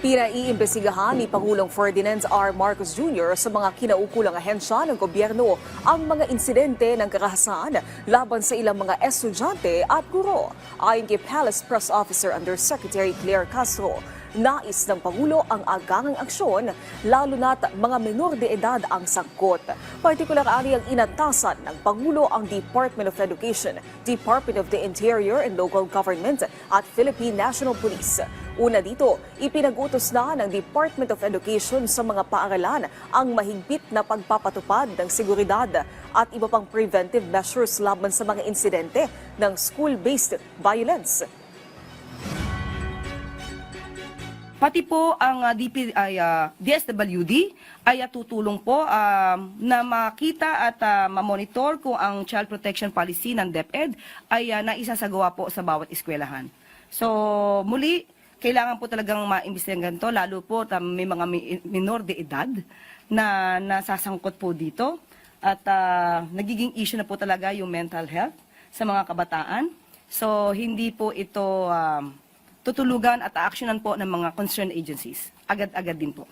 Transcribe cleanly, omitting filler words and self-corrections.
Pinaiimbestigahan ni Pangulong Ferdinand R. Marcos Jr. sa mga kinaukulang ahensya ng gobyerno ang mga insidente ng karahasan laban sa ilang mga estudyante at guro. Ayon kay Palace Press Officer Undersecretary Claire Castro, nais ng Pangulo ang agangang aksyon lalo na't mga menor de edad ang sangkot. Partikular ari ang inatasan ng Pangulo ang Department of Education, Department of the Interior and Local Government at Philippine National Police. Una dito, ipinag-utos na ng Department of Education sa mga paaralan ang mahigpit na pagpapatupad ng seguridad at iba pang preventive measures laban sa mga insidente ng school-based violence. Pati po ang DSWD ay tutulong po na makita at mamonitor kung ang child protection policy ng DepEd ay naisasagawa po sa bawat eskwelahan. So muli, kailangan po talagang maimbestigahan ganito, lalo po may mga minor de edad na nasasangkot po dito at nagiging issue na po talaga yung mental health sa mga kabataan. So hindi po ito tutulugan at aaksyonan po ng mga concerned agencies. Agad-agad din po.